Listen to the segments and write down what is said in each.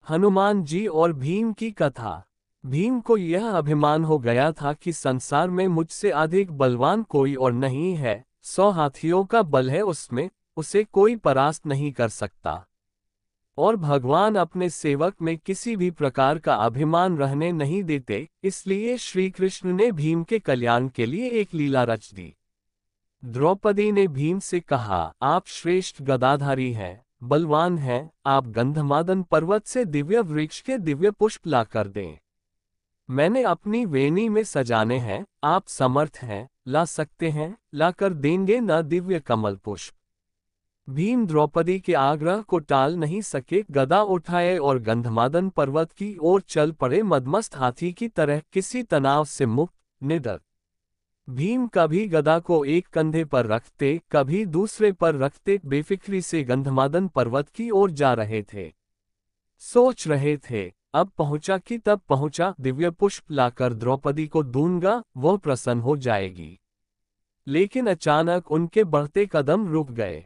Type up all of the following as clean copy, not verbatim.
हनुमान जी और भीम की कथा। भीम को यह अभिमान हो गया था कि संसार में मुझसे अधिक बलवान कोई और नहीं है, 100 हाथियों का बल है उसमें, उसे कोई परास्त नहीं कर सकता। और भगवान अपने सेवक में किसी भी प्रकार का अभिमान रहने नहीं देते, इसलिए श्री कृष्ण ने भीम के कल्याण के लिए एक लीला रच दी। द्रौपदी ने भीम से कहा, आप श्रेष्ठ गदाधारी हैं, बलवान हैं, आप गंधमादन पर्वत से दिव्य वृक्ष के दिव्य पुष्प ला कर दें। मैंने अपनी वेणी में सजाने हैं, आप समर्थ हैं, ला सकते हैं, ला कर देंगे न दिव्य कमल पुष्प। भीम द्रौपदी के आग्रह को टाल नहीं सके, गदा उठाए और गंधमादन पर्वत की ओर चल पड़े, मदमस्त हाथी की तरह, किसी तनाव से मुक्त, निडर। भीम कभी गदा को एक कंधे पर रखते, कभी दूसरे पर रखते, बेफिक्री से गंधमादन पर्वत की ओर जा रहे थे। सोच रहे थे, अब पहुंचा कि तब पहुंचा, दिव्य पुष्प लाकर द्रौपदी को दूंगा, वह प्रसन्न हो जाएगी। लेकिन अचानक उनके बढ़ते कदम रुक गए।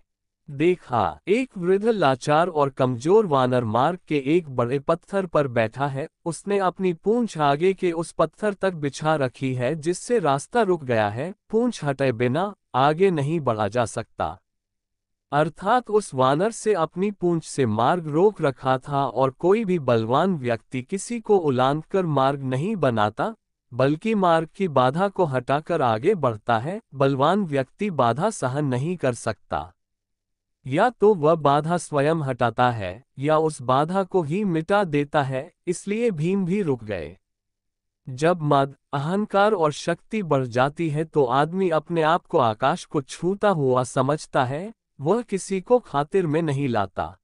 देखा, एक वृद्ध लाचार और कमजोर वानर मार्ग के एक बड़े पत्थर पर बैठा है, उसने अपनी पूंछ आगे के उस पत्थर तक बिछा रखी है जिससे रास्ता रुक गया है, पूंछ हटे बिना आगे नहीं बढ़ा जा सकता। अर्थात उस वानर से अपनी पूंछ से मार्ग रोक रखा था, और कोई भी बलवान व्यक्ति किसी को उलांघकर मार्ग नहीं बनाता, बल्कि मार्ग की बाधा को हटाकर आगे बढ़ता है। बलवान व्यक्ति बाधा सहन नहीं कर सकता, या तो वह बाधा स्वयं हटाता है या उस बाधा को ही मिटा देता है, इसलिए भीम भी रुक गए। जब मद, अहंकार और शक्ति बढ़ जाती है तो आदमी अपने आप को आकाश को छूता हुआ समझता है, वह किसी को खातिर में नहीं लाता।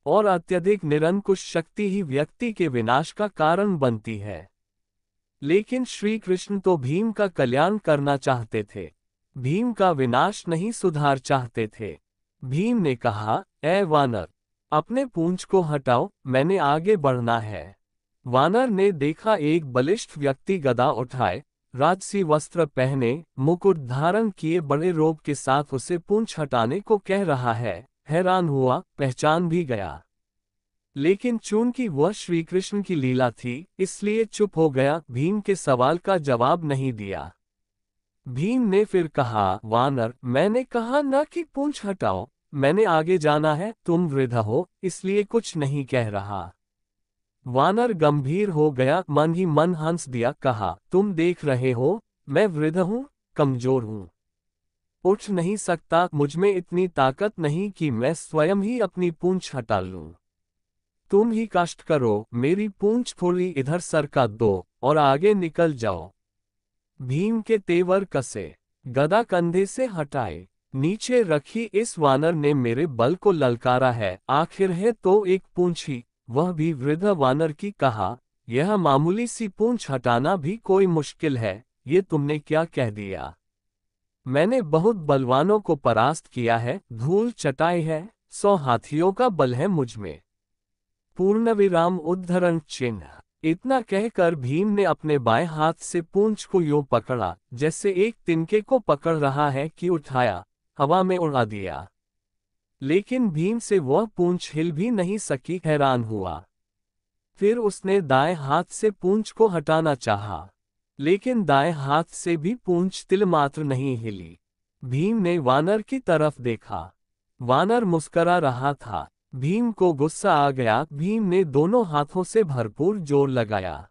और अत्यधिक निरंकुश शक्ति ही व्यक्ति के विनाश का कारण बनती है। लेकिन श्री कृष्ण तो भीम का कल्याण करना चाहते थे, भीम का विनाश नहीं सुधार चाहते थे। भीम ने कहा, ए वानर, अपने पूंछ को हटाओ, मैंने आगे बढ़ना है। वानर ने देखा, एक बलिष्ठ व्यक्ति गदा उठाए, राजसी वस्त्र पहने, मुकुट धारण किए, बड़े रोब के साथ उसे पूंछ हटाने को कह रहा है। हैरान हुआ, पहचान भी गया। लेकिन चूंकि वह श्री कृष्ण की लीला थी, इसलिए चुप हो गया, भीम के सवाल का जवाब नहीं दिया। भीम ने फिर कहा, वानर, मैंने कहा न कि पूंछ हटाओ, मैंने आगे जाना है, तुम वृद्ध हो इसलिए कुछ नहीं कह रहा। वानर गंभीर हो गया, मन ही मन हंस दिया, कहा, तुम देख रहे हो, मैं वृद्ध हूं, कमजोर हूं, उठ नहीं सकता, मुझमें इतनी ताकत नहीं कि मैं स्वयं ही अपनी पूंछ हटा लूं। तुम ही कष्ट करो, मेरी पूंछ थोड़ी इधर सरका दो और आगे निकल जाओ। भीम के तेवर कसे, गदा कंधे से हटाए, नीचे रखी, इस वानर ने मेरे बल को ललकारा है, आखिर है तो एक पूंछ ही, वह भी वृद्ध वानर की। कहा, यह मामूली सी पूंछ हटाना भी कोई मुश्किल है, ये तुमने क्या कह दिया? मैंने बहुत बलवानों को परास्त किया है, धूल चटाई है, 100 हाथियों का बल है मुझमें। पूर्णविराम उद्धरण चिन्ह। इतना कहकर भीम ने अपने बाएं हाथ से पूंछ को यूं पकड़ा, जैसे एक तिनके को पकड़ रहा है, कि उठाया, हवा में उड़ा दिया। लेकिन भीम से वह पूंछ हिल भी नहीं सकी, हैरान हुआ। फिर उसने दाएं हाथ से पूंछ को हटाना चाहा, लेकिन दाएं हाथ से भी पूंछ तिल मात्र नहीं हिली। भीम ने वानर की तरफ देखा, वानर मुस्करा रहा था। भीम को गुस्सा आ गया, भीम ने दोनों हाथों से भरपूर जोर लगाया।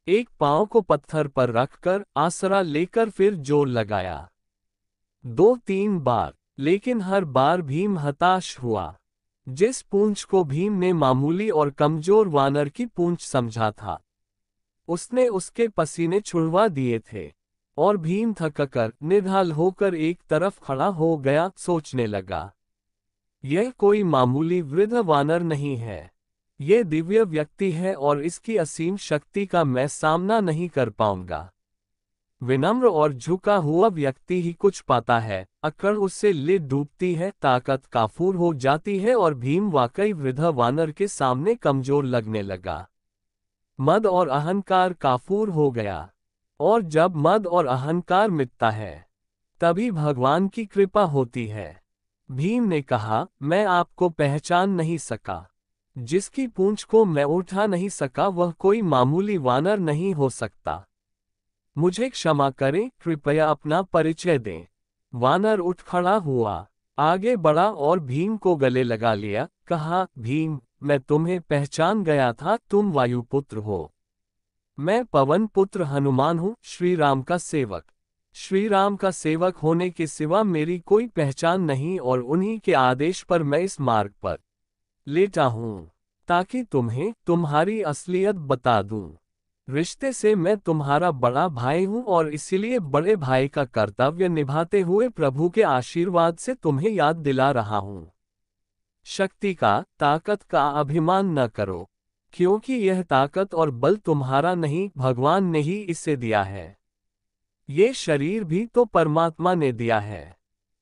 एक पांव को पत्थर पर रखकर आसरा लेकर फिर जोर लगाया, 2-3 बार, लेकिन हर बार भीम हताश हुआ। जिस पूंछ को भीम ने मामूली और कमजोर वानर की पूंछ समझा था, उसने उसके पसीने छुड़वा दिए थे, और भीम थककर निढाल होकर एक तरफ खड़ा हो गया, सोचने लगा, यह कोई मामूली वृद्ध वानर नहीं है, यह दिव्य व्यक्ति है, और इसकी असीम शक्ति का मैं सामना नहीं कर पाऊंगा। विनम्र और झुका हुआ व्यक्ति ही कुछ पाता है, अकड़ उससे ले डूबती है, ताकत काफूर हो जाती है, और भीम वाकई वृद्ध वानर के सामने कमजोर लगने लगा। मद और अहंकार काफूर हो गया, और जब मद और अहंकार मिटता है, तभी भगवान की कृपा होती है। भीम ने कहा, मैं आपको पहचान नहीं सका। जिसकी पूंछ को मैं उठा नहीं सका वह कोई मामूली वानर नहीं हो सकता। मुझे क्षमा करें, कृपया अपना परिचय दें। वानर उठ खड़ा हुआ, आगे बढ़ा और भीम को गले लगा लिया। कहा, भीम, मैं तुम्हें पहचान गया था, तुम वायुपुत्र हो। मैं पवन पुत्र हनुमान हूँ, श्री राम का सेवक। श्री राम का सेवक होने के सिवा मेरी कोई पहचान नहीं और उन्हीं के आदेश पर मैं इस मार्ग पर लेटा हूँ, ताकि तुम्हें तुम्हारी असलियत बता दूं। रिश्ते से मैं तुम्हारा बड़ा भाई हूँ और इसीलिए बड़े भाई का कर्तव्य निभाते हुए प्रभु के आशीर्वाद से तुम्हें याद दिला रहा हूँ। शक्ति का, ताकत का अभिमान न करो, क्योंकि यह ताकत और बल तुम्हारा नहीं, भगवान ने ही इसे दिया है। ये शरीर भी तो परमात्मा ने दिया है,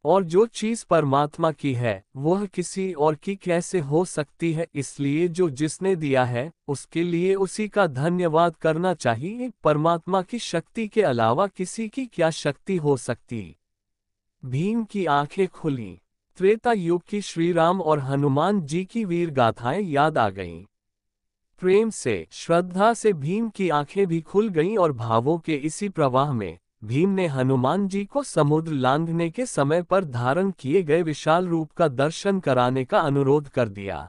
और जो चीज परमात्मा की है वह किसी और की कैसे हो सकती है। इसलिए जो जिसने दिया है उसके लिए उसी का धन्यवाद करना चाहिए। परमात्मा की शक्ति के अलावा किसी की क्या शक्ति हो सकती। भीम की आंखें खुली। त्रेता युग की श्री राम और हनुमान जी की वीर गाथाएं याद आ गईं। प्रेम से, श्रद्धा से भीम की आंखें भी खुल गईं और भावों के इसी प्रवाह में भीम ने हनुमान जी को समुद्र लांघने के समय पर धारण किए गए विशाल रूप का दर्शन कराने का अनुरोध कर दिया।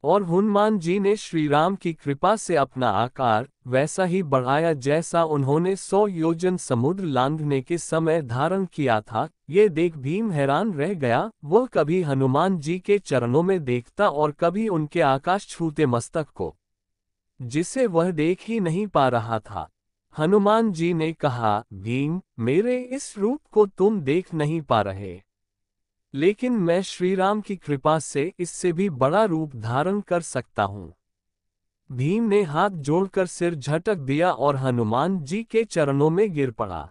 और हनुमान जी ने श्री राम की कृपा से अपना आकार वैसा ही बढ़ाया जैसा उन्होंने 100 योजन समुद्र लांघने के समय धारण किया था। ये देख भीम हैरान रह गया। वह कभी हनुमान जी के चरणों में देखता और कभी उनके आकाश छूते मस्तक को, जिसे वह देख ही नहीं पा रहा था। हनुमान जी ने कहा, भीम, मेरे इस रूप को तुम देख नहीं पा रहे, लेकिन मैं श्री राम की कृपा से इससे भी बड़ा रूप धारण कर सकता हूँ। भीम ने हाथ जोड़कर सिर झटक दिया और हनुमान जी के चरणों में गिर पड़ा।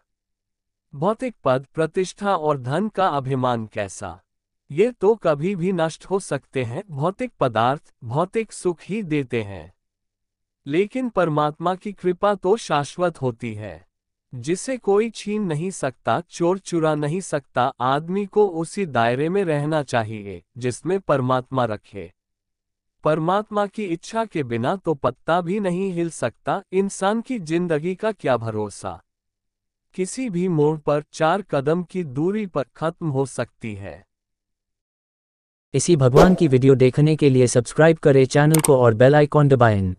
भौतिक पद, प्रतिष्ठा और धन का अभिमान कैसा, ये तो कभी भी नष्ट हो सकते हैं। भौतिक पदार्थ भौतिक सुख ही देते हैं, लेकिन परमात्मा की कृपा तो शाश्वत होती है, जिसे कोई छीन नहीं सकता, चोर चुरा नहीं सकता। आदमी को उसी दायरे में रहना चाहिए जिसमें परमात्मा रखे। परमात्मा की इच्छा के बिना तो पत्ता भी नहीं हिल सकता। इंसान की जिंदगी का क्या भरोसा, किसी भी मोड़ पर 4 कदम की दूरी पर खत्म हो सकती है। इसी भगवान की वीडियो देखने के लिए सब्सक्राइब करें चैनल को और बेल आइकॉन दबाएं।